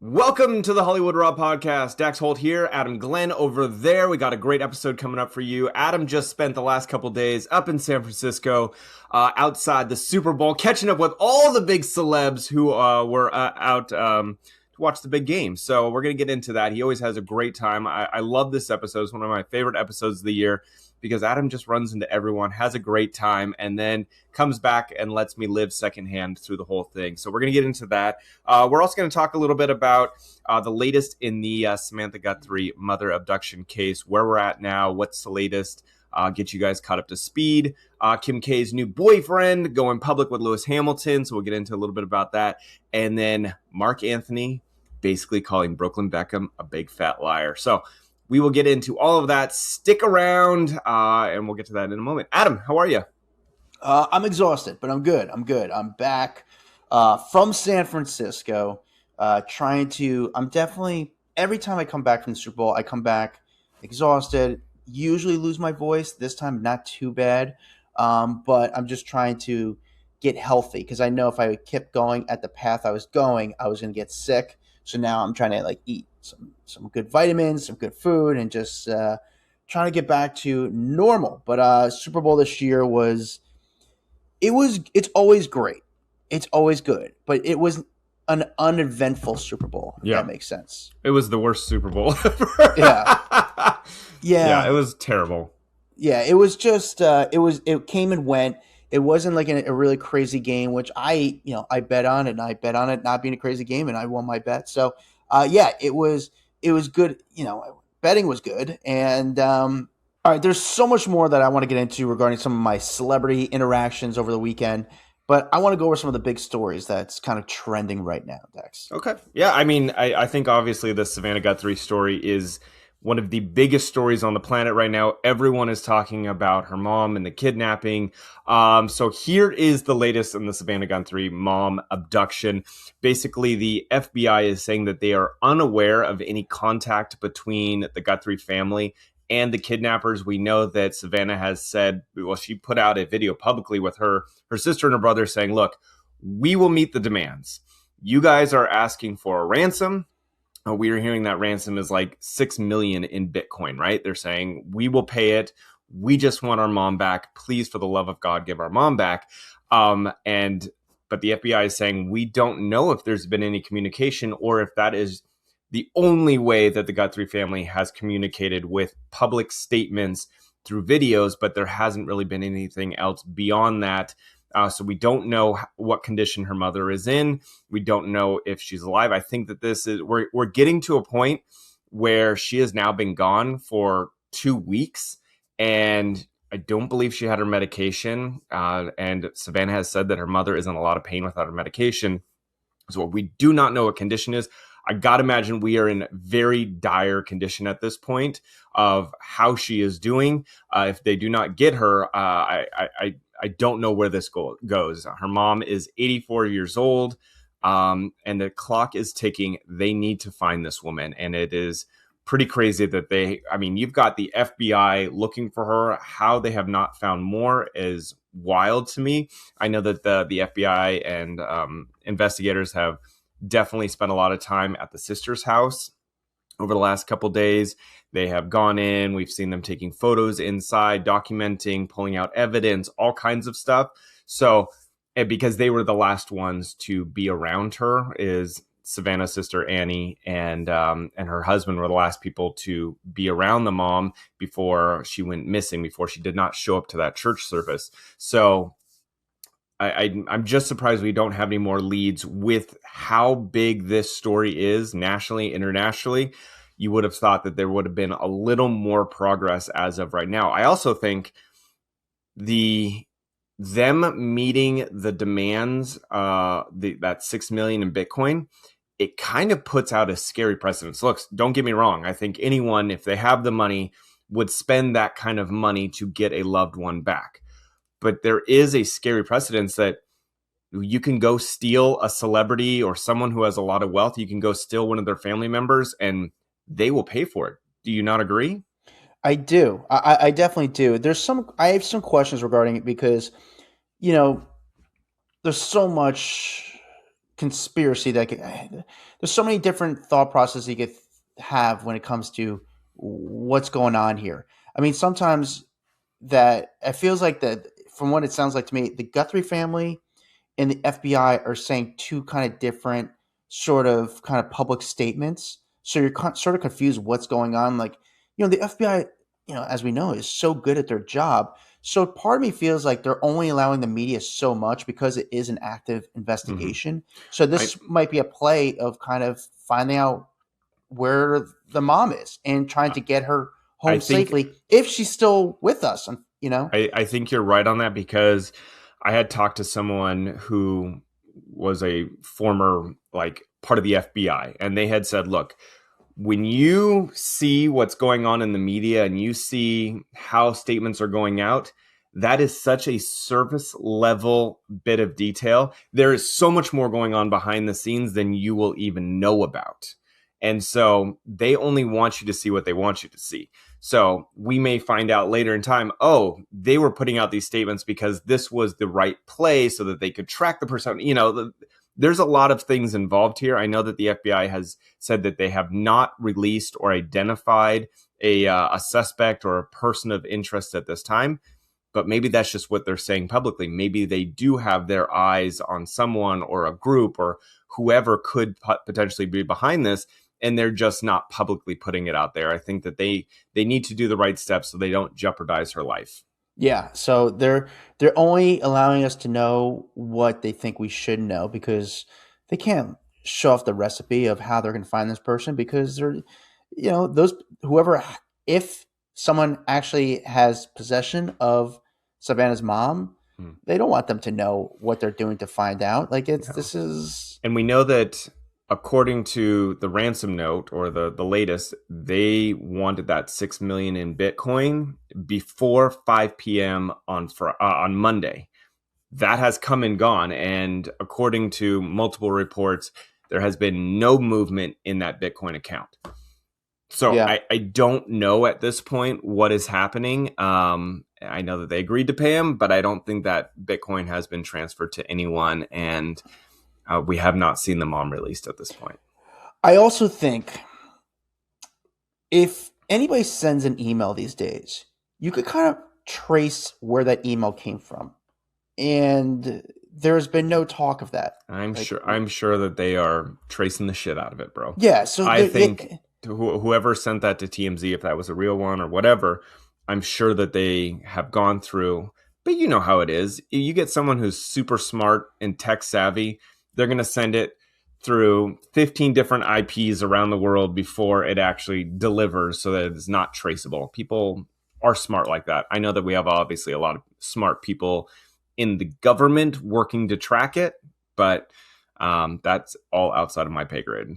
Welcome to the Hollywood Raw Podcast. Dax Holt here, Adam Glyn over there. We got a great episode coming up for you. Adam just spent the last couple days up in San Francisco, outside the Super Bowl, catching up with all the big celebs who were out to watch the big game. So we're going to get into that. He always has a great time. I love this episode. It's one of my favorite episodes of the year because Adam just runs into everyone, has a great time, and then comes back and lets me live secondhand through the whole thing. So we're going to get into that. We're also going to talk a little bit about the latest in the Savannah Guthrie mother abduction case, where we're at now, what's the latest, get you guys caught up to speed. Kim K's new boyfriend going public with Lewis Hamilton, so we'll get into a little bit about that. And then Marc Anthony basically calling Brooklyn Beckham a big fat liar. So we will get into all of that. Stick around, and we'll get to that in a moment. Adam, how are you? I'm exhausted, but I'm good. I'm back from San Francisco, I'm definitely, every time I come back from the Super Bowl, I come back exhausted, usually lose my voice. This time, not too bad. But I'm just trying to get healthy because I know if I kept going at the path I was going to get sick. So now I'm trying to eat some good vitamins, some good food, and just trying to get back to normal. But Super Bowl this year it's always great. It's always good. But it was an uneventful Super Bowl, if that makes sense. It was the worst Super Bowl ever. Yeah, it was terrible. Yeah, it was just it came and went. It wasn't like a really crazy game, which I bet on it, and I bet on it not being a crazy game, and I won my bet. So it was good. Betting was good, and all right, there's so much more that I want to get into regarding some of my celebrity interactions over the weekend, but I want to go over some of the big stories that's kind of trending right now, Dex. Okay. Yeah, I mean, I think obviously the Savannah Guthrie story is one of the biggest stories on the planet right now. Everyone is talking about her mom and the kidnapping. So here is the latest in the Savannah Guthrie mom abduction. Basically, the FBI is saying that they are unaware of any contact between the Guthrie family and the kidnappers. We know that Savannah has said, well, she put out a video publicly with her sister and her brother saying, look, we will meet the demands. You guys are asking for a ransom. We are hearing that ransom is like 6 million in Bitcoin, right? They're saying we will pay it. We just want our mom back. Please, for the love of God, give our mom back. But the FBI is saying we don't know if there's been any communication or if that is the only way that the Guthrie family has communicated with public statements through videos, but there hasn't really been anything else beyond that. So we don't know what condition her mother is in. We don't know if she's alive. I think that we're getting to a point where she has now been gone for 2 weeks, and I don't believe she had her medication. And Savannah has said that her mother is in a lot of pain without her medication. So we do not know what condition is. I got to imagine we are in very dire condition at this point of how she is doing. If they do not get her, I don't know where this goes. Her mom is 84 years old, and the clock is ticking. They need to find this woman, and it is pretty crazy that you've got the FBI looking for her. How they have not found more is wild to me. I know that the FBI and investigators have definitely spent a lot of time at the sister's house over the last couple days. They have gone in. We've seen them taking photos inside, documenting, pulling out evidence, all kinds of stuff. So, because they were the last ones to be around her, is Savannah's sister Annie and her husband were the last people to be around the mom before she went missing, before she did not show up to that church service. So I'm just surprised we don't have any more leads with how big this story is nationally, internationally. You would have thought that there would have been a little more progress as of right now. I also think them meeting the demands, that 6 million in Bitcoin, it kind of puts out a scary precedent. Look, don't get me wrong. I think anyone, if they have the money, would spend that kind of money to get a loved one back. But there is a scary precedence that you can go steal a celebrity or someone who has a lot of wealth. You can go steal one of their family members and they will pay for it. Do you not agree? I do. I definitely do. I have some questions regarding it because, there's so much conspiracy that there's so many different thought processes you could have when it comes to what's going on here. I mean, sometimes that it feels like that from what it sounds like to me, the Guthrie family and the FBI are saying two kind of different kind of public statements. So you're sort of confused what's going on. Like, the FBI, as we know, is so good at their job. So part of me feels like they're only allowing the media so much because it is an active Mm-hmm. investigation. So this might be a play of kind of finding out where the mom is and trying to get her I home think safely if she's still with us. I think you're right on that, because I had talked to someone who was a former like part of the FBI, and they had said, look, when you see what's going on in the media and you see how statements are going out, that is such a surface level bit of detail. There is so much more going on behind the scenes than you will even know about. And so they only want you to see what they want you to see. So we may find out later in time, oh, they were putting out these statements because this was the right play so that they could track the person. There's a lot of things involved here. I know that the FBI has said that they have not released or identified a suspect or a person of interest at this time, but maybe that's just what they're saying publicly. Maybe they do have their eyes on someone or a group or whoever could potentially be behind this, and they're just not publicly putting it out there. I think that they need to do the right steps so they don't jeopardize her life. Yeah, so they're only allowing us to know what they think we should know because they can't show off the recipe of how they're going to find this person because those whoever if someone actually has possession of Savannah's mom, they don't want them to know what they're doing to find out. Like this is, and we know that according to the ransom note or the latest, they wanted that 6 million in Bitcoin before 5 p.m. on Monday. That has come and gone, and according to multiple reports, there has been no movement in that Bitcoin account. So yeah. I don't know at this point what is happening. I know that they agreed to pay him, but I don't think that Bitcoin has been transferred to anyone, and we have not seen the mom released at this point. I also think if anybody sends an email these days, you could kind of trace where that email came from. And there's been no talk of that. I'm sure that they are tracing the shit out of it, bro. Yeah, so I think whoever sent that to TMZ, if that was a real one or whatever, I'm sure that they have gone through. But you know how it is. You get someone who's super smart and tech savvy, they're going to send it through 15 different IPs around the world before it actually delivers so that it's not traceable. People are smart like that. I know that we have obviously a lot of smart people in the government working to track it, but that's all outside of my pay grade.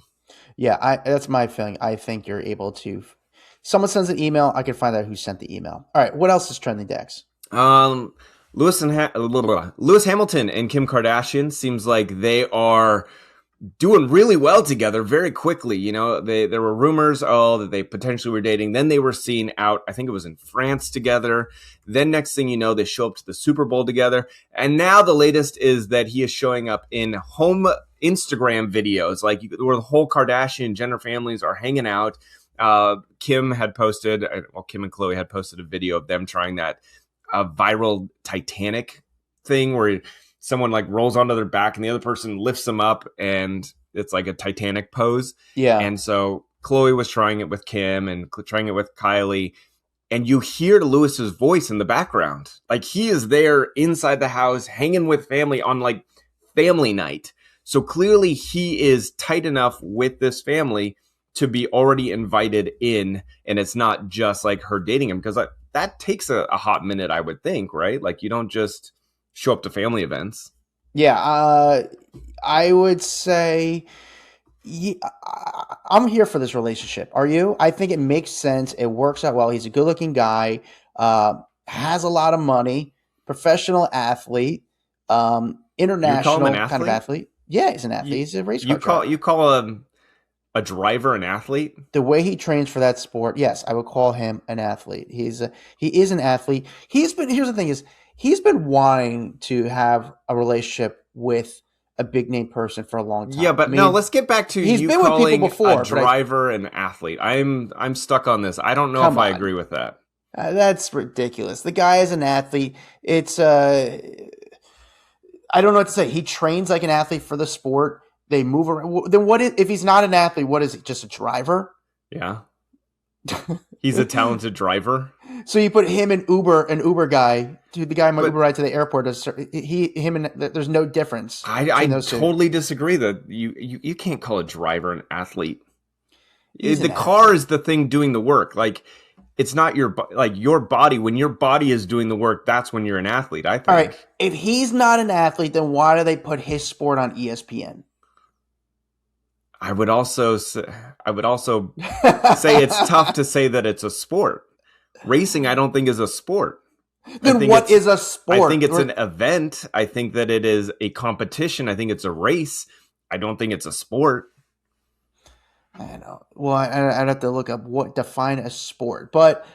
Yeah, that's my feeling. I think you're able to. Someone sends an email, I can find out who sent the email. All right, what else is trending, Dex? Lewis Hamilton and Kim Kardashian seems like they are doing really well together very quickly. There were rumors, that they potentially were dating. Then they were seen out, I think it was in France together. Then next thing you know, they show up to the Super Bowl together. And now the latest is that he is showing up in home Instagram videos, like where the whole Kardashian Jenner families are hanging out. Kim and Khloe had posted a video of them trying that viral Titanic thing where someone like rolls onto their back and the other person lifts them up and it's like a Titanic pose. Yeah. And so Khloe was trying it with Kim and trying it with Kylie. And you hear Lewis's voice in the background. Like he is there inside the house hanging with family on like family night. So clearly he is tight enough with this family to be already invited in. And it's not just like her dating him, because that takes a hot minute, I would think, right? Like you don't just show up to family events. Yeah, I would say I'm here for this relationship. Are you? I think it makes sense. It works out well. He's a good-looking guy, has a lot of money, professional athlete, international kind of athlete. Yeah, he's an athlete. He's a race car. You call a driver an athlete? The way he trains for that sport, yes, I would call him an athlete. He is an athlete. Here's the thing is, he's been wanting to have a relationship with a big name person for a long Yeah, time. I but no, mean, let's get back to he's you been with people calling before, a driver an athlete. I'm stuck on this. I don't know if come I on. agree with that. That's ridiculous. The guy is an athlete. It's I don't know what to say. He trains like an athlete for the sport. They move around. Then what is, if he's not an athlete? What is he? Just a driver? Yeah. He's a talented driver. So you put him and an Uber guy, the guy my But Uber ride to the airport. Him, and there's no difference I between those two. totally disagree that you can't call a driver an athlete. He's The an car athlete. is the thing doing the work. Like, it's not your body. When your body is doing the work, that's when you're an athlete, I All right. think. If he's not an athlete, then why do they put his sport on ESPN? I would also say it's tough to say that it's a sport. Racing, I don't think, is a sport. Then what is a sport? I think it's an event. I think that it is a competition. I think it's a race. I don't think it's a sport. I know. Well, I'd have to look up what define a sport. But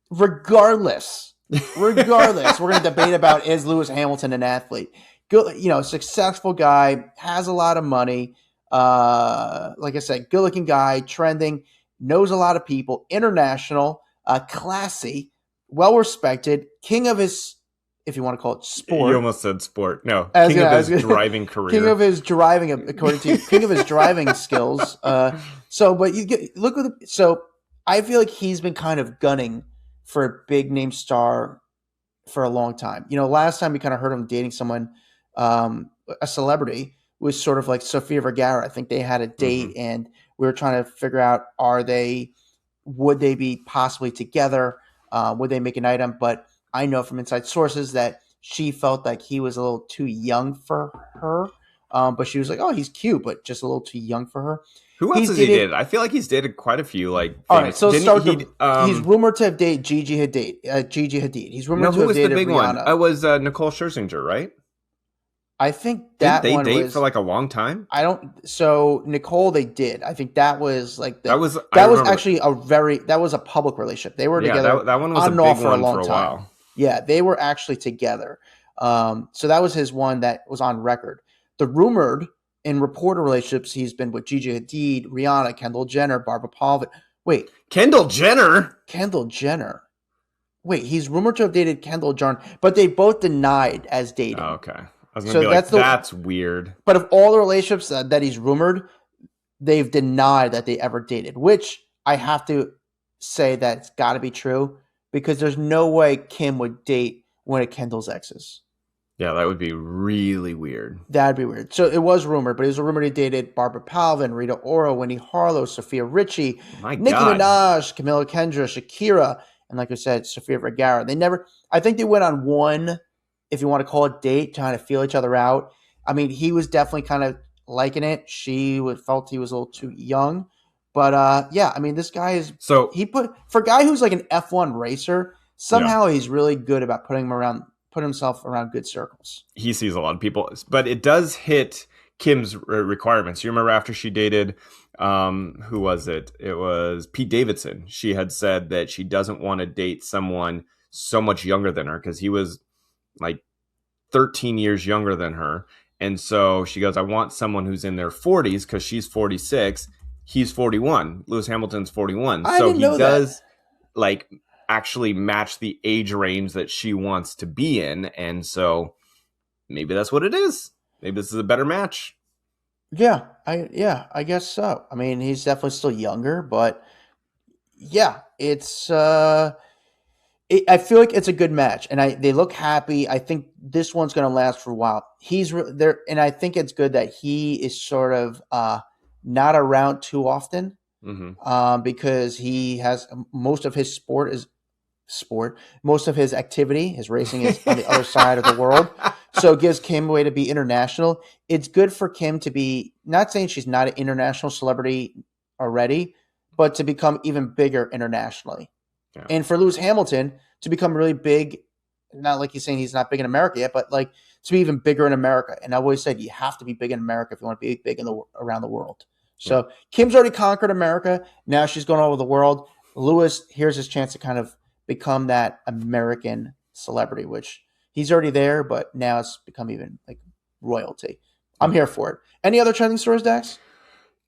regardless, we're going to debate about is Lewis Hamilton an athlete? Good, successful guy, has a lot of money. Like I said, good-looking guy, trending, knows a lot of people, international, classy, well-respected, king of his, if you want to call it sport. You almost said sport. No, king of his driving career. King of his driving, according to you, king of his driving skills. But look at so I feel like he's been kind of gunning for a big name star for a long time. Last time we kind of heard him dating someone, a celebrity, was sort of like Sofia Vergara. I think they had a date, and we were trying to figure out would they be possibly together? Would they make an item? But I know from inside sources that she felt like he was a little too young for her. But she was like, "Oh, he's cute, but just a little too young for her." Who else has he dated? I feel like he's dated quite a few. Like, all right, so he's rumored to have dated Gigi Hadid. He's rumored to have dated Rihanna. Who was the big one? I was Nicole Scherzinger, right? I think that didn't they date for like a long time? So Nicole, they did. I think that was like that was actually a public relationship. They were together. That one was on a and big off for one a long for a time. while. Yeah, they were actually together. So that was his one that was on record. The rumored in reported relationships, he's been with Gigi Hadid, Rihanna, Kendall Jenner, Barbara Palvin. Wait, Kendall Jenner. Wait, he's rumored to have dated Kendall Jenner, but they both denied as dating. Oh, okay. I was going to be like, that's weird. But of all the relationships that he's rumored, they've denied that they ever dated, which I have to say that's got to be true because there's no way Kim would date one of Kendall's exes. Yeah, that would be really weird. That'd be weird. So it was rumored, but it was rumored he dated Barbara Palvin, Rita Ora, Winnie Harlow, Sophia Richie, Nicki Minaj, Camila Kendra, Shakira, and like I said, Sofia Vergara. I think they went on one, if you want to call it date, trying to feel each other out. I mean, he was definitely kind of liking it. She felt he was a little too young. But yeah, I mean, this guy is for a guy who's like an F1 racer, somehow he's really good about put himself around good circles. He sees a lot of people, but it does hit Kim's requirements. You remember after she dated, who was it? It was Pete Davidson. She had said that she doesn't want to date someone so much younger than her because he was like 13 years younger than her. And so she goes, I want someone who's in their 40s because she's 46. He's 41. Lewis Hamilton's 41. So he does like actually match the age range that she wants to be in. And so maybe that's what it is. Maybe this is a better match. Yeah, I guess so. I mean, he's definitely still younger, but yeah, it's I feel like it's a good match, and they look happy. I think this one's going to last for a while. He's there, and I think it's good that he is sort of not around too often because he has most of his most of his activity, his racing is on the other side of the world. So it gives Kim a way to be international. It's good for Kim to be, not saying she's not an international celebrity already, but to become even bigger internationally. Yeah. And for Lewis Hamilton to become really big, not like he's saying he's not big in America yet, but like to be even bigger in America. And I always said you have to be big in America if you want to be big around the world. So Kim's already conquered America. Now she's going all over the world. Lewis, here's his chance to kind of become that American celebrity, which he's already there, but now it's become even like royalty. I'm here for it. Any other trending stories, Dax?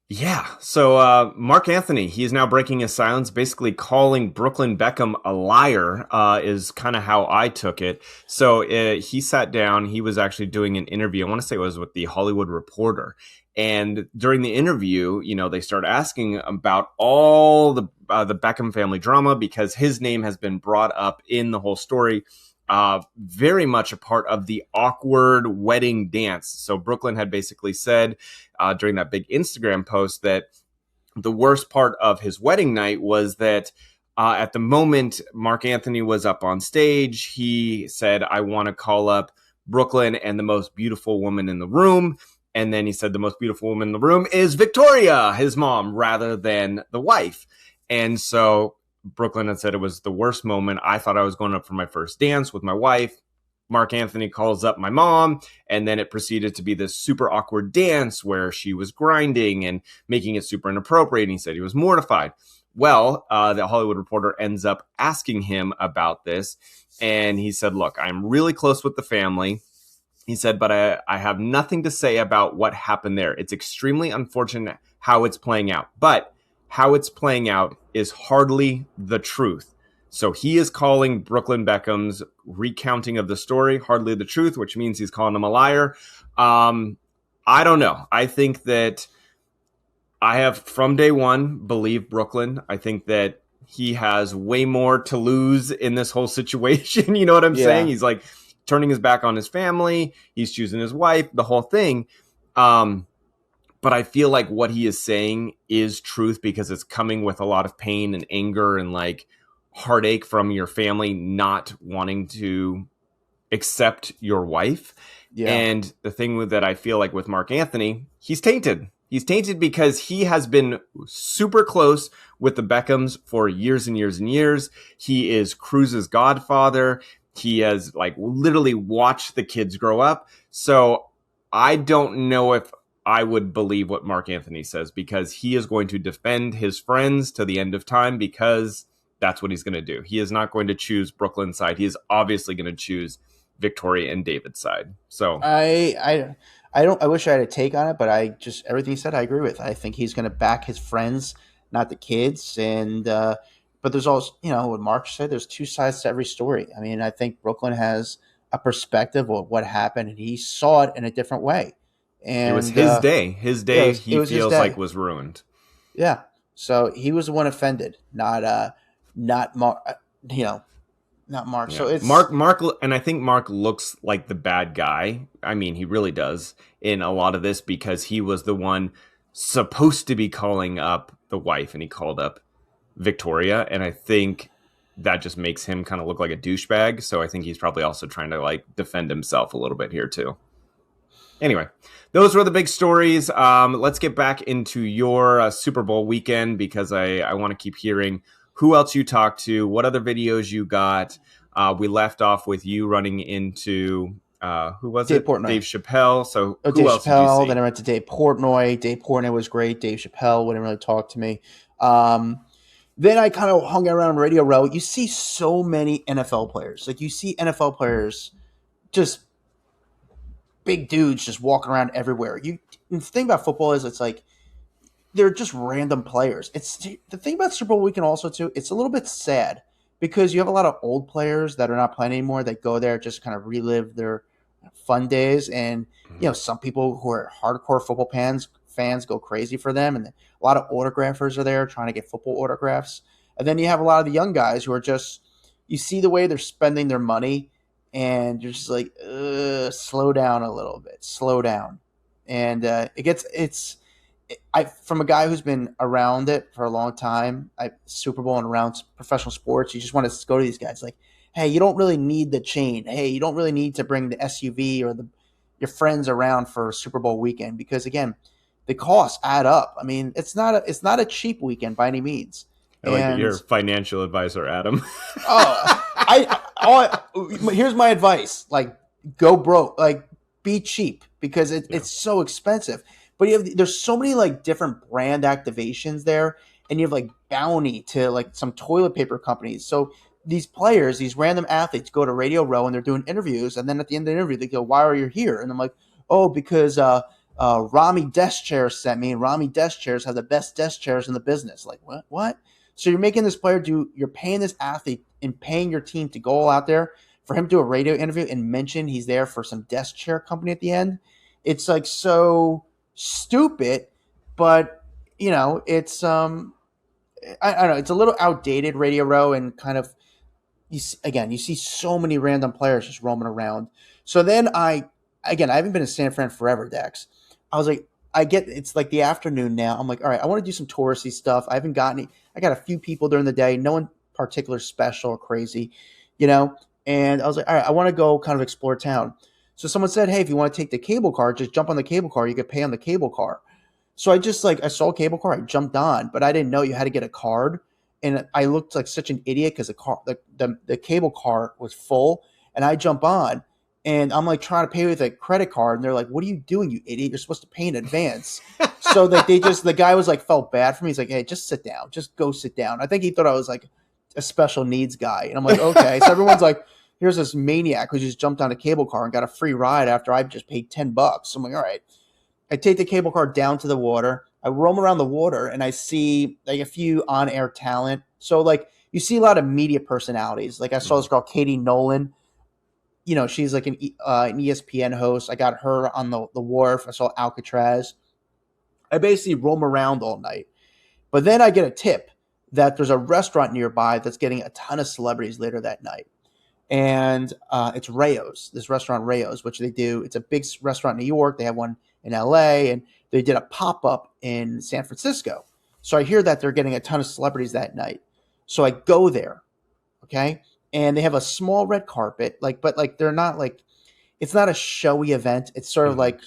Yeah. So Marc Anthony, he is now breaking his silence, basically calling Brooklyn Beckham a liar, is kind of how I took it. So he sat down. He was actually doing an interview. I want to say it was with the Hollywood Reporter. And during the interview, they started asking about all the Beckham family drama because his name has been brought up in the whole story. Very much a part of the awkward wedding dance. So Brooklyn had basically said during that big Instagram post that the worst part of his wedding night was that at the moment Marc Anthony was up on stage, he said, "I want to call up Brooklyn and the most beautiful woman in the room." And then he said the most beautiful woman in the room is Victoria, his mom, rather than the wife. And so Brooklyn had said it was the worst moment. I thought I was going up for my first dance with my wife. Marc Anthony calls up my mom, and then it proceeded to be this super awkward dance where she was grinding and making it super inappropriate. And he said he was mortified. Well, the Hollywood Reporter ends up asking him about this, and he said, "Look, I'm really close with the family." He said, "But I have nothing to say about what happened there. It's extremely unfortunate how it's playing out. But how it's playing out is hardly the truth." So he is calling Brooklyn Beckham's recounting of the story hardly the truth, which means he's calling him a liar. I don't know. I think that I have, from day one, believed Brooklyn. I think that he has way more to lose in this whole situation. You know what I'm saying? He's like turning his back on his family. He's choosing his wife, the whole thing. But I feel like what he is saying is truth because it's coming with a lot of pain and anger and like heartache from your family not wanting to accept your wife. Yeah. And the thing that I feel like with Marc Anthony, he's tainted. He's tainted because he has been super close with the Beckhams for years and years and years. He is Cruz's godfather. He has like literally watched the kids grow up. So I don't know if I would believe what Marc Anthony says because he is going to defend his friends to the end of time because that's what he's going to do. He is not going to choose Brooklyn's side. He is obviously going to choose Victoria and David's side. So I wish I had a take on it, but everything he said I agree with. I think he's going to back his friends, not the kids. And but there's also, what Mark said, there's two sides to every story. I mean, I think Brooklyn has a perspective of what happened and he saw it in a different way. And it was his day. His day, he feels like was ruined. Yeah. So he was the one offended, not Mark, not Mark. Yeah. So it's Mark, and I think Mark looks like the bad guy. I mean, he really does in a lot of this because he was the one supposed to be calling up the wife, and he called up Victoria, and I think that just makes him kind of look like a douchebag. So I think he's probably also trying to like defend himself a little bit here too. Anyway, those were the big stories. Let's get back into your Super Bowl weekend because I want to keep hearing who else you talked to, what other videos you got. We left off with you running into, who was Dave it? Portnoy. Dave Chappelle. So who Dave else Chappelle, did you see? Then I went to Dave Portnoy. Dave Portnoy was great. Dave Chappelle wouldn't really talk to me. Then I kind of hung around Radio Row. You see so many NFL players. Like you see NFL players just big dudes just walking around everywhere. The thing about football is it's like they're just random players. It's the thing about Super Bowl weekend also too. It's a little bit sad because you have a lot of old players that are not playing anymore that go there just kind of relive their fun days. And some people who are hardcore football fans go crazy for them, and a lot of autographers are there trying to get football autographs. And then you have a lot of the young guys who are just you see the way they're spending their money. And you're just like, slow down a little bit, slow down. And from a guy who's been around it for a long time, Super Bowl and around professional sports, you just want to go to these guys like, hey, you don't really need the chain. Hey, you don't really need to bring the SUV or your friends around for Super Bowl weekend because again, the costs add up. I mean, it's not a cheap weekend by any means. I like your financial advisor, Adam. Here's my advice: like, go broke, like, be cheap because it's so expensive. But there's so many like different brand activations there, and you have like Bounty to like some toilet paper companies. So these players, these random athletes, go to Radio Row and they're doing interviews, and then at the end of the interview, they go, "Why are you here?" And I'm like, "Oh, because Rami Desk Chairs sent me, and Rami Desk Chairs have the best desk chairs in the business. Like, what? What? So you're making this player you're paying this athlete and paying your team to go out there for him to do a radio interview and mention he's there for some desk chair company at the end. It's like so stupid, but it's I don't know, it's a little outdated, Radio Row, and kind of you see so many random players just roaming around. So then I haven't been in San Fran forever, Dex. I was like, it's like the afternoon now. I'm like, all right, I want to do some touristy stuff. I got a few people during the day, no one particular special or crazy, and I was like, all right, I want to go kind of explore town. So someone said, hey, if you want to take the cable car, just jump on the cable car. You could pay on the cable car. So I saw a cable car, I jumped on, but I didn't know you had to get a card. And I looked like such an idiot because the cable car was full, and I jump on, and I'm like trying to pay with a credit card, and they're like, "What are you doing, you idiot? You're supposed to pay in advance." So like the guy was like felt bad for me. He's like, "Hey, just sit down, just go sit down." I think he thought I was like a special needs guy, and I'm like, "Okay." So everyone's like, "Here's this maniac who just jumped on a cable car and got a free ride after I just paid $10." So I'm like, "All right." I take the cable car down to the water. I roam around the water, and I see like a few on-air talent. So like you see a lot of media personalities. Like I saw this girl, Katie Nolan. She's like an ESPN host. I got her on the wharf. I saw Alcatraz. I basically roam around all night. But then I get a tip that there's a restaurant nearby that's getting a ton of celebrities later that night. And it's Rayo's, this restaurant Rayo's, which they do. It's a big restaurant in New York. They have one in LA, and they did a pop-up in San Francisco. So I hear that they're getting a ton of celebrities that night. So I go there, okay? And they have a small red carpet, but they're not like, it's not a showy event. It's sort of like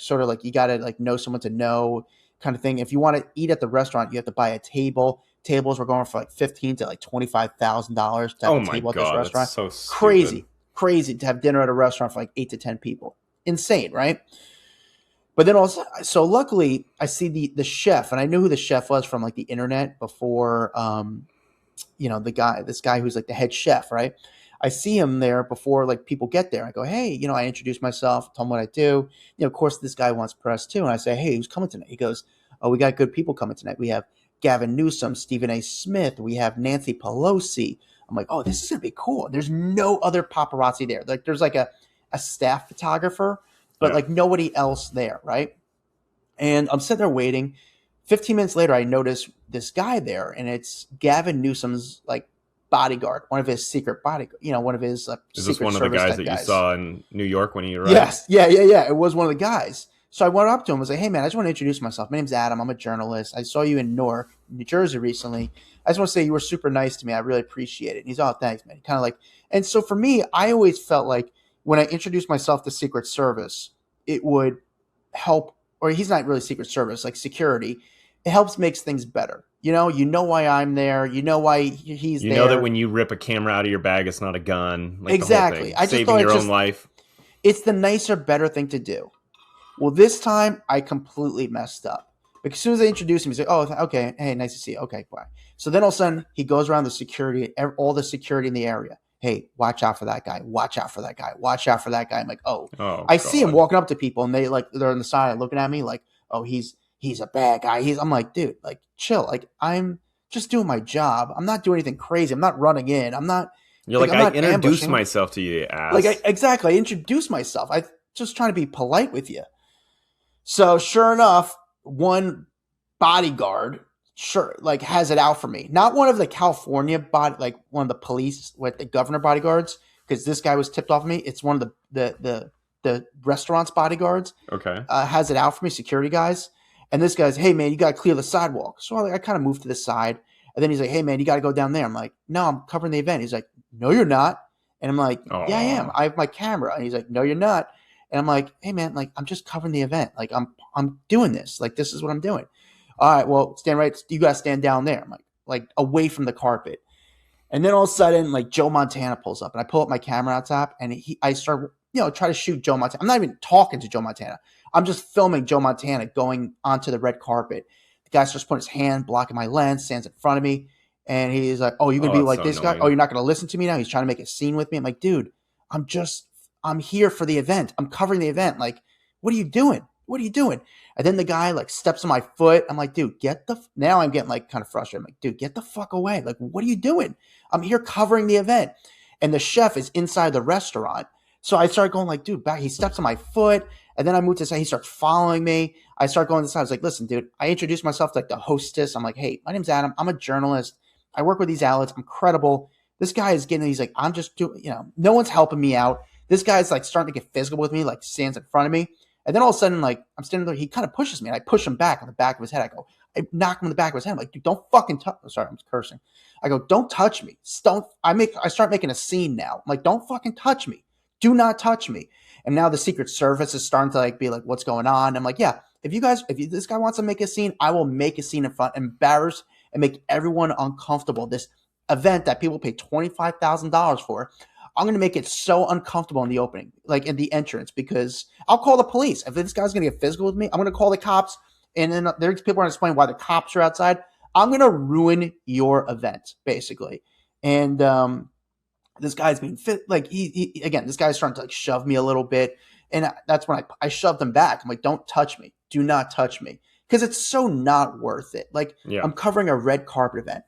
you got to like know someone to know kind of thing. If you want to eat at the restaurant, you have to buy a table. Tables were going for like $15,000 to like $25,000 to have a table at this restaurant. That's so stupid. Crazy to have dinner at a restaurant for like 8 to 10 people. Insane, right? But then also, so luckily I see the chef, and I knew who the chef was from like the internet before, this guy who's like the head chef, right? I see him there before like people get there. I go, hey, I introduce myself, tell him what I do. Of course, this guy wants press too. And I say, hey, who's coming tonight? He goes, oh, we got good people coming tonight. We have Gavin Newsom, Stephen A. Smith. We have Nancy Pelosi. I'm like, oh, this is going to be cool. There's no other paparazzi there. Like there's like a staff photographer, but like nobody else there, right? And I'm sitting there waiting. 15 minutes later, I notice this guy there, and it's Gavin Newsom's like bodyguard, one of his secret bodyguard, one of his Is this one of the guys that you saw in New York when he arrived? Yes. Yeah. It was one of the guys. So I went up to him and was like, hey, man, I just want to introduce myself. My name's Adam. I'm a journalist. I saw you in Newark, New Jersey recently. I just want to say you were super nice to me. I really appreciate it. And he's, oh, thanks, man. Kind of like, and so for me, I always felt like when I introduced myself to Secret Service, it would help, or he's not really Secret Service, like security. It helps makes things better. You know why I'm there. You know why he's there. You know that when you rip a camera out of your bag, it's not a gun. Like exactly. I just saving your own life. It's the nicer, better thing to do. Well, this time I completely messed up. Because as soon as I introduced him, he's like, oh, okay. Hey, nice to see you. Okay, bye. So then all of a sudden he goes around the security, all the security in the area. Hey, watch out for that guy. Watch out for that guy. Watch out for that guy. I'm like, oh I see him walking up to people, and they're on the side looking at me like, oh, he's a bad guy. I'm like, dude, like chill. Like I'm just doing my job. I'm not doing anything crazy. I'm not running in. I'm not. You're like, I introduced myself to you, ass. Exactly. I introduced myself. I just trying to be polite with you. So sure enough, one bodyguard has it out for me. Not one of the California one of the police with the governor bodyguards, because this guy was tipped off of me. It's one of the restaurant's bodyguards. Okay. Has it out for me, security guys. And this guy's, hey man, you got to clear the sidewalk. So I kind of moved to the side. And then he's like, hey man, you got to go down there. I'm like, no, I'm covering the event. He's like, no, you're not. And I'm like, yeah, I am. I have my camera. And he's like, no, you're not. And I'm like, hey man, like I'm just covering the event. Like I'm doing this. Like this is what I'm doing. All right, well, you gotta stand down there. I'm like away from the carpet. And then all of a sudden, like Joe Montana pulls up, and I pull up my camera on top, and I start, try to shoot Joe Montana. I'm not even talking to Joe Montana. I'm just filming Joe Montana going onto the red carpet. The guy starts putting his hand blocking my lens, stands in front of me, and he's like, oh, you're gonna be like this guy? Oh, you're not gonna listen to me now? He's trying to make a scene with me. I'm like, dude, I'm here for the event. I'm covering the event. Like, what are you doing? what are you doing? And then the guy like steps on my foot. I'm like, dude, now I'm getting like kind of frustrated. I'm like, dude, get the fuck away. Like, what are you doing? I'm here covering the event. And the chef is inside the restaurant. So I started going like, dude, back. He steps on my foot. And then I moved to the side. He starts following me. I start going to the side. I was like, listen, dude, I introduced myself to like the hostess. I'm like, hey, my name's Adam. I'm a journalist. I work with these outlets. I'm credible. This guy is he's like, I'm just doing, no one's helping me out. This guy's like starting to get physical with me, like stands in front of me. And then all of a sudden, like I'm standing there, he kind of pushes me and I push him back on the back of his head. I knock him in the back of his head. I'm like, dude, don't fucking touch. Sorry, I'm cursing. I go, don't touch me. I start making a scene now. I'm like, don't fucking touch me. Do not touch me. And now the Secret Service is starting to like be like, what's going on? I'm like, yeah, if this guy wants to make a scene, I will make a scene in front, embarrass and make everyone uncomfortable. This event that people pay $25,000 for, I'm going to make it so uncomfortable in the opening, like in the entrance, because I'll call the police. If this guy's going to get physical with me, I'm going to call the cops. And then there's people are going to explain why the cops are outside. I'm going to ruin your event, basically. And this guy's being fit. Like this guy's starting to like shove me a little bit. And that's when I shoved him back. I'm like, don't touch me. Do not touch me. Because it's so not worth it. Like I'm covering a red carpet event.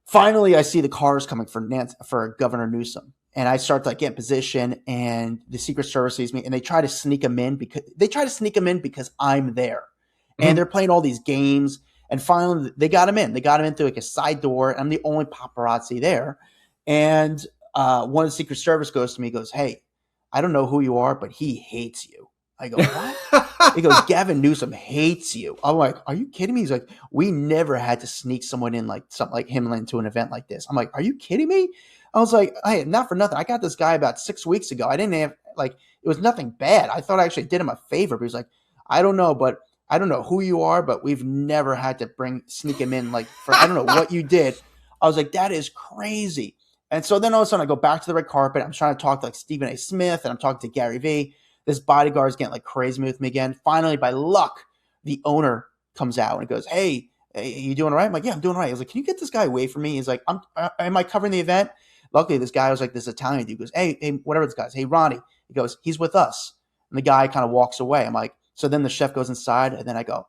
Finally, I see the cars coming for Governor Newsom. And I start to like get in position, and the Secret Service sees me, and they try to sneak him in because I'm there. Mm-hmm. And they're playing all these games. And finally, they got him in. They got him in through like a side door. I'm the only paparazzi there. And one of the Secret Service goes to me, goes, hey, I don't know who you are, but he hates you. I go, what? He goes, Gavin Newsom hates you. I'm like, are you kidding me? He's like, we never had to sneak someone in like something like him into an event like this. I'm like, are you kidding me? I was like, hey, not for nothing. I got this guy about 6 weeks ago. I didn't have it was nothing bad. I thought I actually did him a favor. But he's like, I don't know who you are, but we've never had to sneak him in I don't know what you did. I was like, that is crazy. And so then all of a sudden I go back to the red carpet. I'm trying to talk to like Stephen A. Smith, and I'm talking to Gary Vee. This bodyguard is getting like crazy with me again. Finally, by luck, the owner comes out and goes, hey, you doing all right? I'm like, yeah, I'm doing all right. I was like, can you get this guy away from me? He's like, am I covering the event? Luckily, this guy was like this Italian dude. He goes, hey, whatever this guy's. Hey, Ronnie. He goes, he's with us. And the guy kind of walks away. I'm like, so then the chef goes inside, and then I go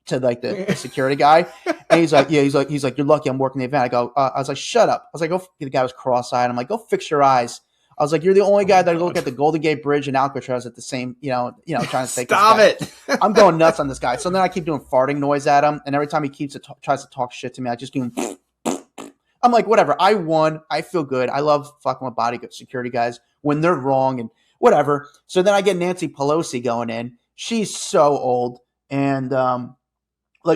to like the security guy. And he's like, yeah, he's like, you're lucky I'm working the event. I go, I was like, shut up. I was like, the guy was cross-eyed. I'm like, go fix your eyes. I was like, you're the only guy that look at the Golden Gate Bridge and Alcatraz at the same, trying to take Stop it. I'm going nuts on this guy. So then I keep doing farting noise at him. And every time he tries to talk shit to me, I just do I'm like, whatever. I won. I feel good. I love fucking with body security guys when they're wrong and whatever. So then I get Nancy Pelosi going in. She's so old. And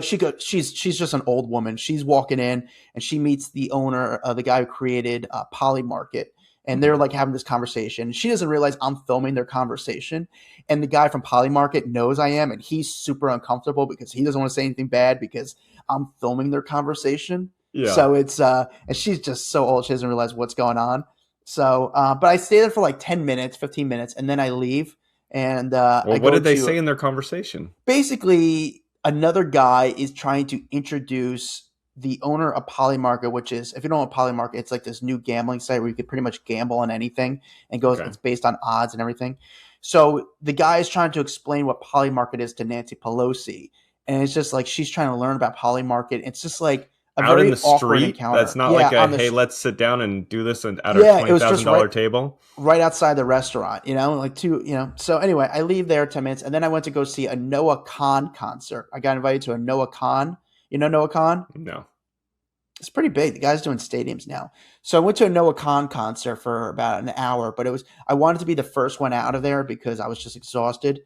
she's just an old woman. She's walking in and she meets the owner, the guy who created Polymarket. And they're like having this conversation. She doesn't realize I'm filming their conversation. And the guy from Polymarket knows I am. And he's super uncomfortable because he doesn't want to say anything bad because I'm filming their conversation. Yeah. So it's and she's just so old. She doesn't realize what's going on. So, but I stay there for like 10 minutes, 15 minutes. And then I leave. And what did they say in their conversation? Basically, another guy is trying to introduce the owner of Polymarket, which is, if you don't know Polymarket, it's like this new gambling site where you could pretty much gamble on anything and it's based on odds and everything. So the guy is trying to explain what Polymarket is to Nancy Pelosi. And it's just like, she's trying to learn about Polymarket. It's just like a out very in the awkward street. encounter. That's not hey, let's sit down and do this at a $20,000 table. Right outside the restaurant, So anyway, I leave there 10 minutes. And then I went to go see a Noah Khan concert. I got invited to a Noah Khan. You know Noah Khan? No. It's pretty big. The guy's doing stadiums now. So I went to a Noah Khan concert for about an hour, but I wanted to be the first one out of there because I was just exhausted.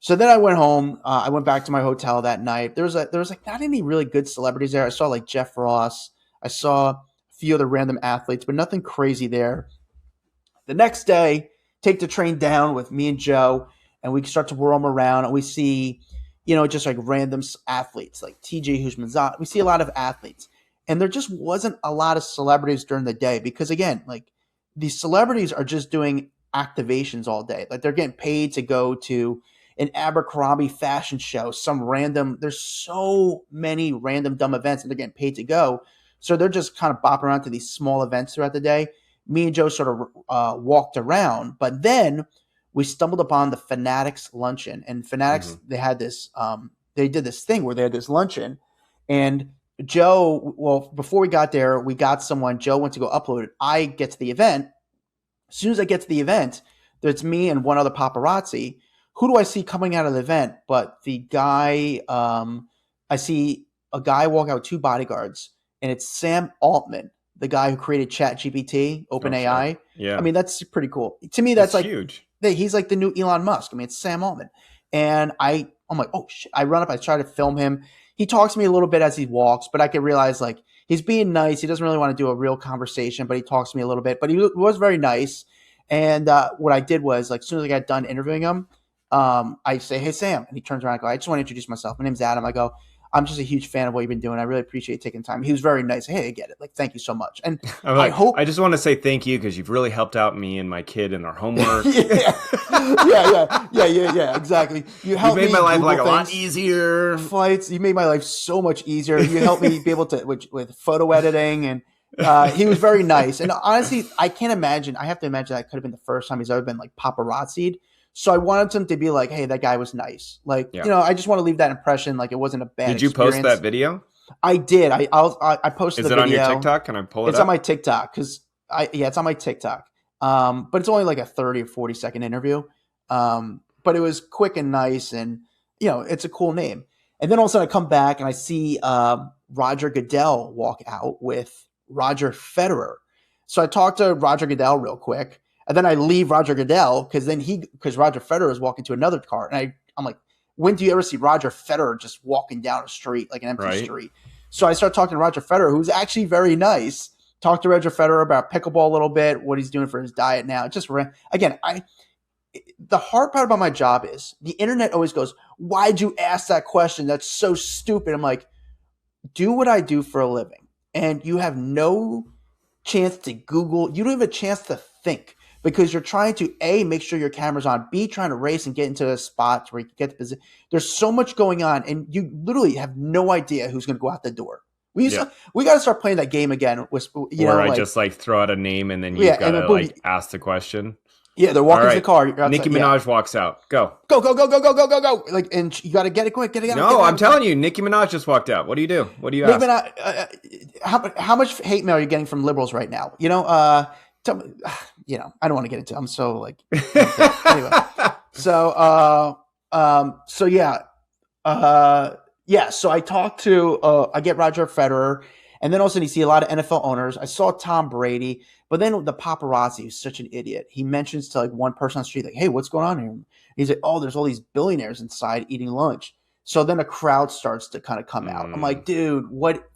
So then I went home. I went back to my hotel that night. There was like not any really good celebrities there. I saw like Jeff Ross. I saw a few other random athletes, but nothing crazy there. The next day, take the train down with me and Joe, and we start to roam around, and we see, just like random athletes, like TJ Houshmandzadeh. We see a lot of athletes. And there just wasn't a lot of celebrities during the day because, again, like these celebrities are just doing activations all day. Like they're getting paid to go to an Abercrombie fashion show, there's so many random dumb events and they're getting paid to go. So they're just kind of bopping around to these small events throughout the day. Me and Joe sort of walked around. But then we stumbled upon the Fanatics luncheon, and Fanatics they had this they did this thing where they had this luncheon, and Joe, well, before we got there, we got someone. Joe went to go upload it. I get to the event. As soon as I get to the event, there's me and one other paparazzi. Who do I see coming out of the event? But the guy, I see a guy walk out with 2 bodyguards, and it's Sam Altman, the guy who created ChatGPT, OpenAI. Sure. Yeah, I mean, that's pretty cool. To me, that's like huge. He's like the new Elon Musk. I mean, it's Sam Altman. And I'm like, oh shit. I run up, I try to film him. He talks to me a little bit as he walks, but I can realize like he's being nice. He doesn't really want to do a real conversation, but he talks to me a little bit. But he was very nice. And what I did was, like, as soon as I got done interviewing him, I say, hey, Sam. And he turns around and goes, I just want to introduce myself. My name's Adam. I go, I'm just a huge fan of what you've been doing. I really appreciate taking time. He was very nice. Hey, I get it. Like, thank you so much. And I hope I just want to say thank you because you've really helped out me and my kid in our homework. yeah, exactly. You made my life like a lot easier. Flights. You made my life so much easier. You helped me be able to with photo editing, and he was very nice. And honestly, I can't imagine. I have to imagine that could have been the first time he's ever been like paparazzi'd. So I wanted him to be like, hey, that guy was nice. Like, I just want to leave that impression. Like, it wasn't a bad Did you post that video? I did. I posted the video. Is it on your TikTok? Can I pull it up? It's on my TikTok because it's on my TikTok. But it's only like a 30 or 40 second interview. But it was quick and nice, and it's a cool name. And then all of a sudden I come back and I see Roger Goodell walk out with Roger Federer. So I talked to Roger Goodell real quick. And then I leave Roger Goodell because Roger Federer is walking to another car. And I'm like, when do you ever see Roger Federer just walking down a street, like an empty street? So I start talking to Roger Federer, who's actually very nice. Talked to Roger Federer about pickleball a little bit, what he's doing for his diet now. The hard part about my job is the internet always goes, why'd you ask that question? That's so stupid. I'm like, do what I do for a living. And you have no chance to Google. You don't have a chance to think. Because you're trying to, A, make sure your camera's on, B, trying to race and get into a spot where you can get the position. There's so much going on, and you literally have no idea who's going to go out the door. We got to start playing that game again. Where I just throw out a name, and then you've got to ask the question. Yeah, they're walking to the car. Nicki Minaj walks out. Go. Go. Like, and you got to get it quick. No, I'm telling you, Nicki Minaj just walked out. What do you do? What do you ask? How much hate mail are you getting from liberals right now? I don't want to get into it. I'm so like, anyway. So I talked to, I get Roger Federer, and then all of a sudden you see a lot of NFL owners. I saw Tom Brady, but then the paparazzi, who's such an idiot. He mentions to like one person on the street, like, hey, what's going on here? He's like, oh, there's all these billionaires inside eating lunch. So then a crowd starts to kind of come out. I'm like, dude, what?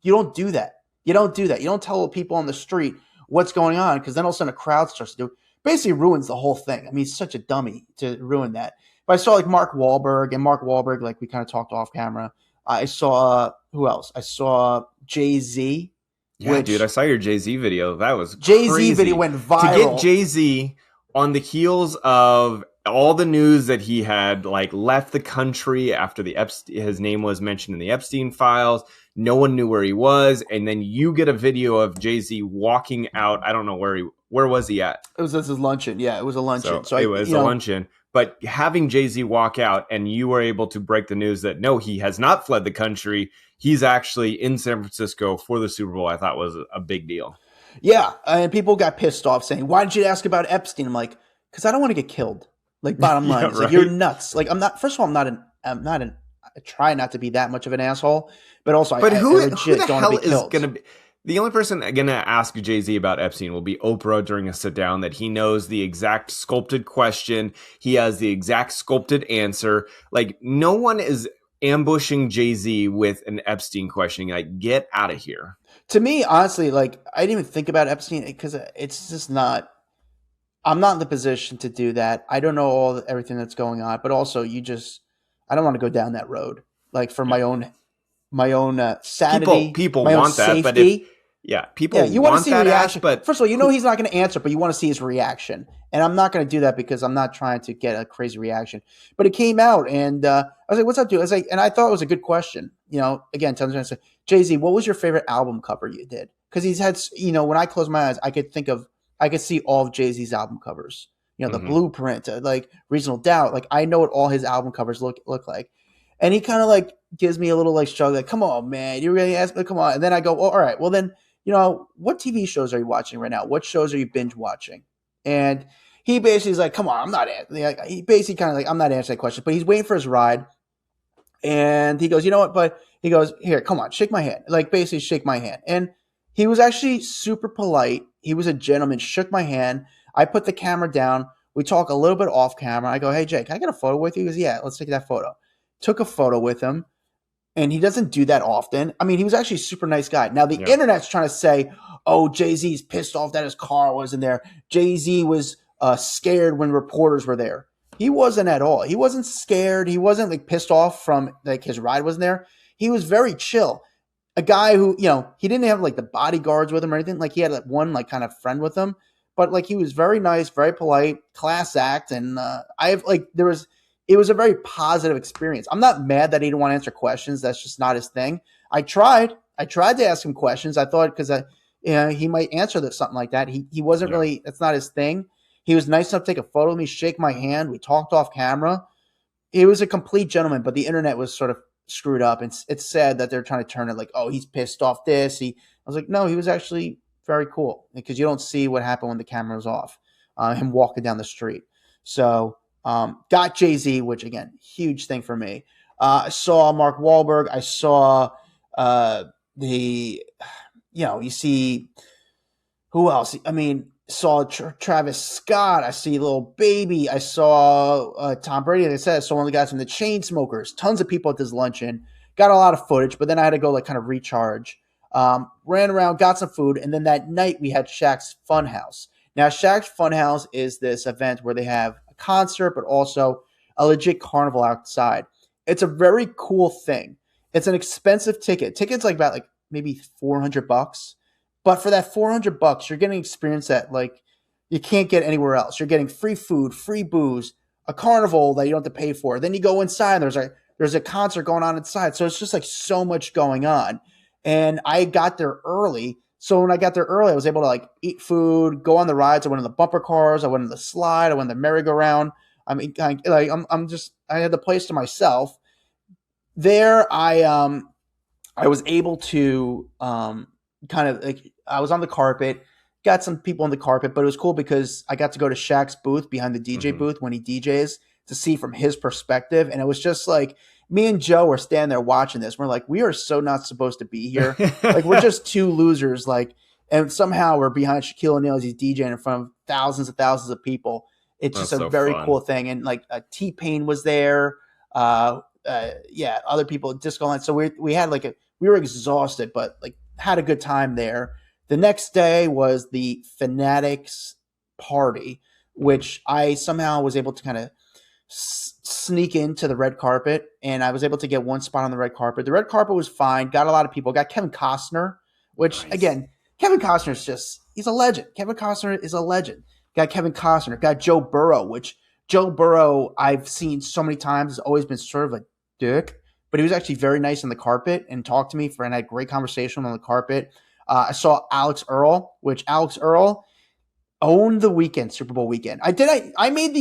You don't do that. You don't tell people on the street what's going on, because then all of a sudden a crowd starts to do it. Basically ruins the whole thing. I mean, he's such a dummy to ruin that. But I saw like Mark Wahlberg, like we kind of talked off camera. I saw who else? I saw Jay-Z. Yeah, dude, I saw your Jay-Z video. That was Jay-Z crazy. video went viral. To get Jay-Z on the heels of all the news that he had like left the country after his name was mentioned in the Epstein files. No one knew where he was, and then you get a video of Jay-Z walking out. I don't know where was he at? It was his luncheon. Yeah, it was a luncheon. So it was a luncheon. But having Jay-Z walk out, and you were able to break the news that no, he has not fled the country. He's actually in San Francisco for the Super Bowl. I thought was a big deal. Yeah, and people got pissed off saying, "Why did you ask about Epstein?" I'm like, because I don't want to get killed. Like, bottom line, it's like, you're nuts. Like, I'm not. First of all, I'm not I try not to be that much of an asshole, but also, who the hell is going to be? The only person going to ask Jay-Z about Epstein will be Oprah during a sit down, that he knows the exact sculpted question. He has the exact sculpted answer. Like, no one is ambushing Jay-Z with an Epstein question. Like, get out of here. To me, honestly, like, I didn't even think about Epstein because it's just not. I'm not in the position to do that. I don't know everything that's going on, but also I don't want to go down that road. Like, for my own sanity. People my want own that, safety. People you want see that reaction. but first of all, he's not going to answer, but you want to see his reaction. And I'm not going to do that because I'm not trying to get a crazy reaction. But it came out, and I was like, "What's up, dude?" I was like, and I thought it was a good question. Again, Jay-Z, what was your favorite album cover you did? Because he's had, when I close my eyes, I could see all of Jay-Z's album covers. the Hmm. Blueprint, like Reasonable Doubt. Like I know what all his album covers look like. And he kind of like gives me a little like shrug, like, come on, man, you really ask me, come on. And then I go, well, all right, well then, what TV shows are you watching right now? What shows are you binge watching? And he basically is like, come on, I'm not he basically kind of like, I'm not answering that question, but he's waiting for his ride. And he goes, you know what? But he goes, here, come on, shake my hand. Like basically shake my hand. And he was actually super polite. He was a gentleman, shook my hand. I put the camera down. We talk a little bit off camera. I go, hey, Jake, can I get a photo with you? He goes, yeah, let's take that photo. Took a photo with him. And he doesn't do that often. I mean, he was actually a super nice guy. Now, the internet's trying to say, oh, Jay-Z's pissed off that his car wasn't there. Jay-Z was scared when reporters were there. He wasn't at all. He wasn't scared. He wasn't like pissed off from like his ride wasn't there. He was very chill. A guy who, he didn't have like the bodyguards with him or anything. Like he had like one like kind of friend with him, but like he was very nice, very polite, class act. And it was a very positive experience. I'm not mad that he didn't want to answer questions. That's just not his thing. I tried to ask him questions. I thought because he might answer something like that. He wasn't really. That's not his thing. He was nice enough to take a photo of me, shake my hand. We talked off camera. He was a complete gentleman, but the internet was sort of screwed up. It's sad that they're trying to turn it like, oh, he's pissed off this. I was like, no, he was actually very cool because you don't see what happened when the camera was off. Him walking down the street. So got Jay-Z, which again, huge thing for me. I saw Mark Wahlberg. I saw you see who else? I mean, saw Travis Scott. I see Lil Baby. I saw Tom Brady. Like I said, I saw one of the guys from the Chainsmokers. Tons of people at this luncheon. Got a lot of footage, but then I had to go like kind of recharge. Ran around, got some food, and then that night we had Shaq's Funhouse. Now, Shaq's Funhouse is this event where they have a concert, but also a legit carnival outside. It's a very cool thing. It's an expensive ticket. Tickets like about like maybe $400. But for that $400, you're getting experience that like you can't get anywhere else. You're getting free food, free booze, a carnival that you don't have to pay for. Then you go inside. There's a concert going on inside. So it's just like so much going on. And I got there early. So when I got there early, I was able to like eat food, go on the rides. I went on the bumper cars. I went on the slide. I went on the merry-go-round. I mean, I had the place to myself. There, I was able to kind of like I was on the carpet, got some people on the carpet, but it was cool because I got to go to Shaq's booth behind the DJ booth when he DJs to see from his perspective, and it was just like me and Joe were standing there watching this. We're like, we are so not supposed to be here. Like we're just two losers. Like, and somehow we're behind Shaquille O'Neal as he's DJing in front of thousands and thousands of people. It's just a very cool thing. And like T-Pain was there. Other people at Disco Line. So we had like we were exhausted, but like had a good time there. The next day was the Fanatics party, which I somehow was able to kind of sneak into the red carpet, and I was able to get one spot on the red carpet. The red carpet was fine. Got a lot of people. Got Kevin Costner, which again, Kevin Costner is he's a legend. Kevin Costner is a legend. Got Kevin Costner. Got Joe Burrow, which Joe Burrow I've seen so many times has always been sort of a dick, but he was actually very nice on the carpet and talked to me and had a great conversation on the carpet. I saw Alex Earle, which Alex Earle owned the weekend, Super Bowl weekend. I made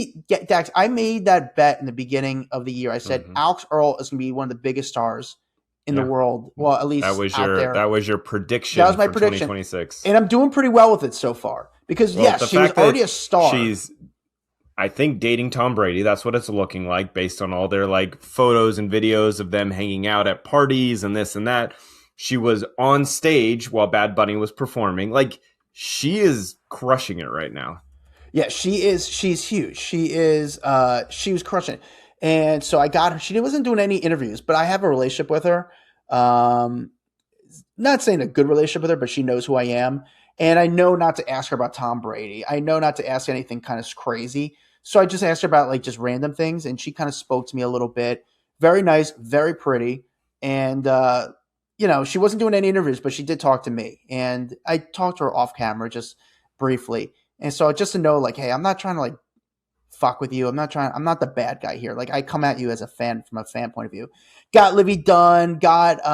that bet in the beginning of the year. I said Alex Earle is going to be one of the biggest stars in the world. Well, at least that was your prediction. That was my prediction. 2026, and I'm doing pretty well with it so far because she was already a star. She's, I think, dating Tom Brady. That's what it's looking like based on all their like photos and videos of them hanging out at parties and this and that. She was on stage while Bad Bunny was performing. Like, she is crushing it right now. Yeah, she is. She's huge. She was crushing it. And so I got her. She wasn't doing any interviews, but I have a relationship with her. Not saying a good relationship with her, but she knows who I am. And I know not to ask her about Tom Brady. I know not to ask anything kind of crazy. So I just asked her about like just random things. And she kind of spoke to me a little bit. Very nice, very pretty. And, she wasn't doing any interviews, but she did talk to me. And I talked to her off camera just briefly. And so just to know, like, hey, I'm not trying to like fuck with you. I'm not the bad guy here. Like I come at you as a fan from a fan point of view. Got Livy Dunn, got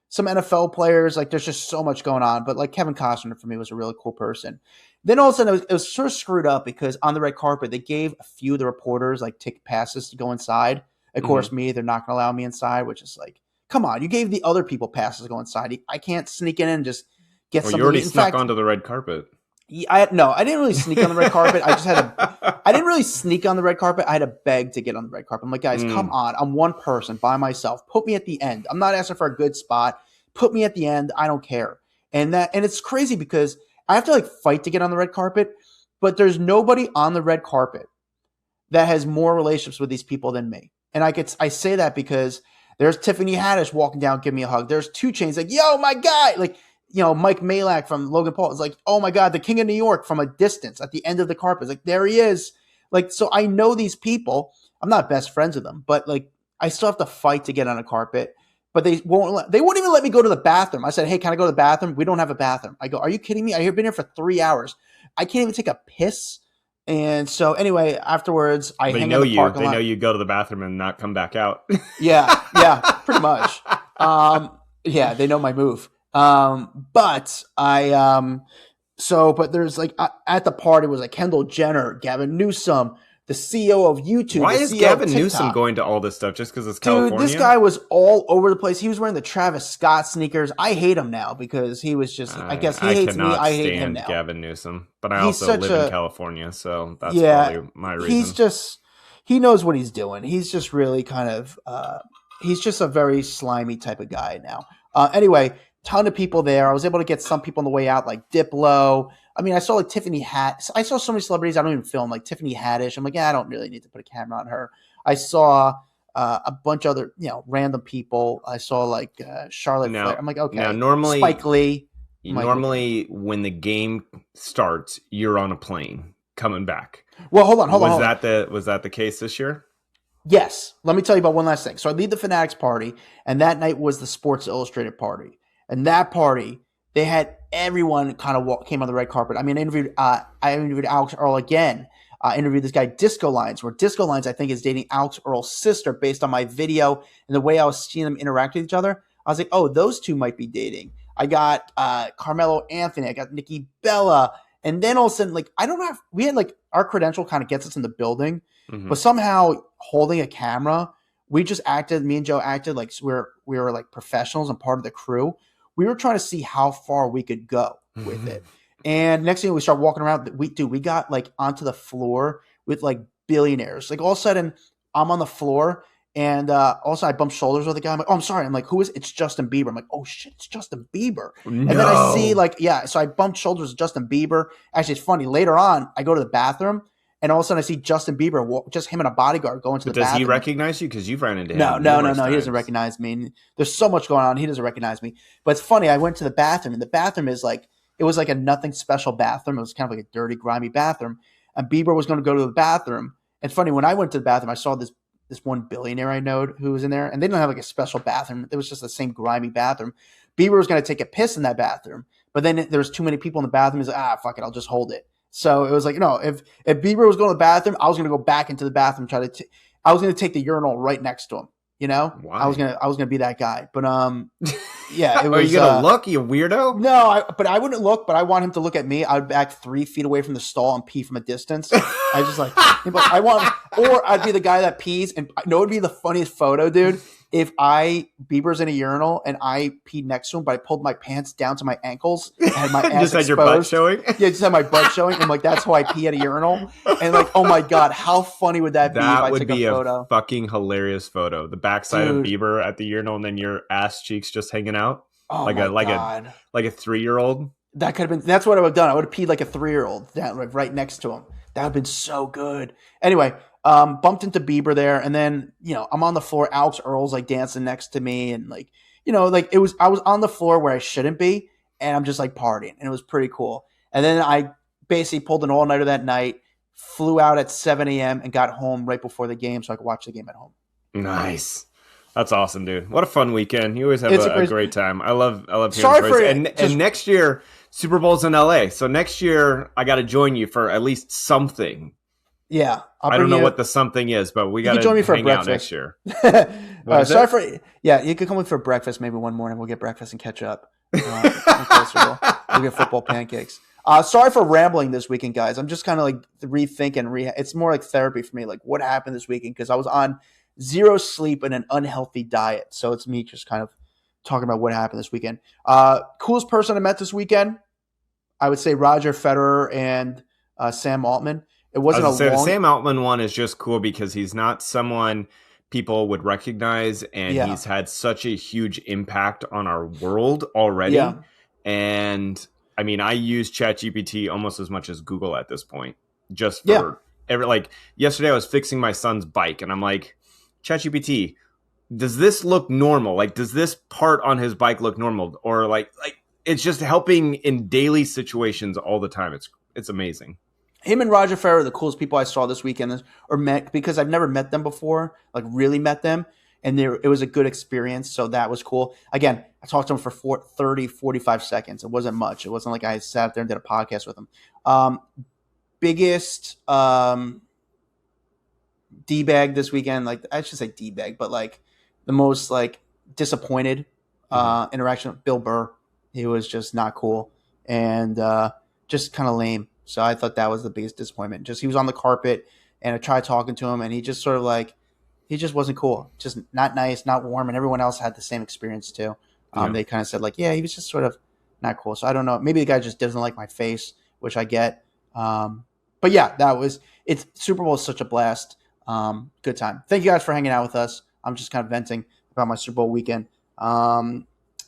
some NFL players. Like there's just so much going on. But like Kevin Costner for me was a really cool person. Then all of a sudden, it was sort of screwed up because on the red carpet, they gave a few of the reporters like ticket passes to go inside. Of course, they're not going to allow me inside, which is like, come on, you gave the other people passes to go inside. I can't sneak in and just get something. You already snuck onto the red carpet. No, I didn't really sneak on the red carpet. I didn't really sneak on the red carpet. I had to beg to get on the red carpet. I'm like, guys, come on. I'm one person by myself. Put me at the end. I'm not asking for a good spot. Put me at the end. I don't care. And it's crazy because I have to like fight to get on the red carpet, but there's nobody on the red carpet that has more relationships with these people than me. And I say that because there's Tiffany Haddish walking down, give me a hug. There's 2 Chainz like, yo, my guy. Like, Mike Malak from Logan Paul is like, oh my God, the King of New York from a distance at the end of the carpet. It's like, there he is. Like, so I know these people. I'm not best friends with them, but like, I still have to fight to get on a carpet. But they won't even let me go to the bathroom. I said, hey, can I go to the bathroom? We don't have a bathroom. I go, are you kidding me? I've been here for 3 hours. I can't even take a piss. And so anyway, afterwards, I hang out in the parking lot. They know you go to the bathroom and not come back out. Yeah, pretty much. Yeah, they know my move. But there's like at the party was like Kendall Jenner, Gavin Newsom, the CEO of YouTube. Why is Gavin Newsom going to all this stuff just because it's California? Dude, this guy was all over the place. He was wearing the Travis Scott sneakers. I hate him now because he was just, I guess he hates me. I hate him now. Gavin Newsom, but I also live in California, so that's probably my reason. He knows what he's doing. He's just really kind of, he's just a very slimy type of guy now. Anyway, ton of people there. I was able to get some people on the way out, like Diplo. I mean, I saw like Tiffany I saw so many celebrities I don't even film, like Tiffany Haddish. I'm like, I don't really need to put a camera on her. I saw a bunch of other, random people. I saw like Charlotte Flair. I'm like, okay. Now, normally, Spike Lee. When the game starts, you're on a plane coming back. Well, hold on. Was that the case this year? Yes. Let me tell you about one last thing. So I lead the Fanatics party, and that night was the Sports Illustrated party. And that party, they had everyone kind of came on the red carpet. I mean, I interviewed Alex Earle again. I interviewed this guy, Disco Lines, where Disco Lines, I think, is dating Alex Earle's sister based on my video and the way I was seeing them interact with each other. I was like, oh, those two might be dating. I got Carmelo Anthony. I got Nikki Bella. And then all of a sudden, like, we had like our credential kind of gets us in the building, but somehow holding a camera, me and Joe acted like we were like professionals and part of the crew. We were trying to see how far we could go with it. And next thing we start walking around, we got like onto the floor with like billionaires. Like all of a sudden I'm on the floor and also I bumped shoulders with a guy. I'm like, oh, I'm sorry. I'm like, who is it? It's Justin Bieber. I'm like, oh shit, it's Justin Bieber. No. And then I see like, so I bumped shoulders with Justin Bieber. Actually, it's funny. Later on, I go to the bathroom and all of a sudden I see Justin Bieber, just him and a bodyguard going to the bathroom. Does he recognize you? Because you've ran into him. No. He doesn't recognize me. There's so much going on. He doesn't recognize me. But it's funny. I went to the bathroom, and the bathroom is like, it was like a nothing special bathroom. It was kind of like a dirty, grimy bathroom. And Bieber was going to go to the bathroom. And funny, when I went to the bathroom, I saw this one billionaire I know who was in there, and they didn't have like a special bathroom. It was just the same grimy bathroom. Bieber was going to take a piss in that bathroom, but then there was too many people in the bathroom. He's like, fuck it, I'll just hold it. So it was like, if Bieber was going to the bathroom, I was going to go back into the bathroom, I was going to take the urinal right next to him. Why? I was gonna be that guy, but yeah. It was, are you gonna look, you weirdo? No, but I wouldn't look. But I want him to look at me. I would back 3 feet away from the stall and pee from a distance. I just like or I'd be the guy that pees. And it would be the funniest photo, dude. If Bieber's in a urinal and I peed next to him, but I pulled my pants down to my ankles, and had my ass just exposed. Had your butt showing. Yeah, just had my butt showing. And like that's how I pee at a urinal. And like, oh my god, how funny would that be if I took a photo? That would be a fucking hilarious photo. The backside of Bieber at the urinal, and then your ass cheeks just hanging out. Oh like my god. Like a 3-year-old. That could have been. That's what I would have done. I would have peed like a 3-year-old down right next to him. That would have been so good. Anyway. Bumped into Bieber there, and then I'm on the floor. Alex Earle's like dancing next to me, and like I was on the floor where I shouldn't be, and I'm just like partying, and it was pretty cool. And then I basically pulled an all-nighter that night, flew out at 7 a.m. and got home right before the game, so I could watch the game at home. Nice. That's awesome, dude. What a fun weekend. You always have a great time. I love hearing stories. And next year, Super Bowl's in LA, so next year I got to join you for at least something. Yeah, I don't know what the something is, but we got to join me for breakfast next year. You could come with for breakfast maybe one morning. We'll get breakfast and catch up. We'll get football pancakes. Sorry for rambling this weekend, guys. I'm just kind of like rethinking. It's more like therapy for me. Like what happened this weekend? Because I was on zero sleep and an unhealthy diet. So it's me just kind of talking about what happened this weekend. Coolest person I met this weekend, I would say Roger Federer and Sam Altman. It wasn't the Sam Altman one is just cool because he's not someone people would recognize, and he's had such a huge impact on our world already. Yeah. And I mean, I use ChatGPT almost as much as Google at this point. Just for like yesterday, I was fixing my son's bike, and I'm like, ChatGPT, does this look normal? Like, does this part on his bike look normal? Or like it's just helping in daily situations all the time. It's amazing. Him and Roger Federer are the coolest people I saw this weekend or met, because I've never met them before, like really met them. And it was a good experience. So that was cool. Again, I talked to him for 45 seconds. It wasn't much. It wasn't like I sat there and did a podcast with him. Biggest D-bag this weekend, like I should say D-bag, but like the most like disappointed interaction with Bill Burr. He was just not cool and just kind of lame. So I thought that was the biggest disappointment. Just he was on the carpet and I tried talking to him and he just sort of like, he just wasn't cool. Just not nice, not warm. And everyone else had the same experience too. They kind of said like, yeah, he was just sort of not cool. So I don't know. Maybe the guy just doesn't like my face, which I get. But yeah, it's Super Bowl is such a blast. Good time. Thank you guys for hanging out with us. I'm just kind of venting about my Super Bowl weekend.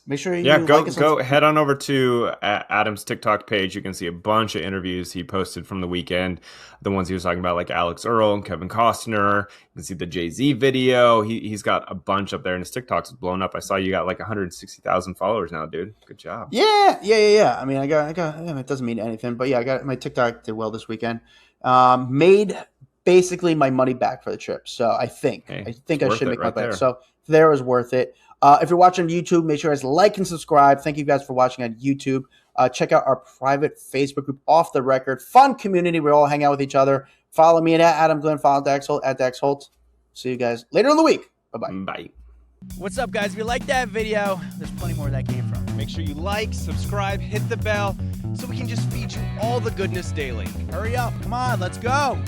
Make sure you go head on over to Adam's TikTok page. You can see a bunch of interviews he posted from the weekend. The ones he was talking about, like Alex Earle and Kevin Costner. You can see the Jay-Z video. He's got a bunch up there, and his TikTok's blown up. I saw you got like 160,000 followers now, dude. Good job. Yeah. I mean, I got. It doesn't mean anything, but yeah, I got my TikTok did well this weekend. Made basically my money back for the trip. So I think I should make my back. So there was worth it. If you're watching on YouTube, make sure you guys like and subscribe. Thank you guys for watching on YouTube. Check out our private Facebook group, Off the Record. Fun community. We all hang out with each other. Follow me at Adam Glyn. Follow Dax Holt at Dax Holt. See you guys later in the week. Bye-bye. Bye. What's up, guys? If you like that video, there's plenty more where that came from. Make sure you like, subscribe, hit the bell so we can just feed you all the goodness daily. Hurry up. Come on. Let's go.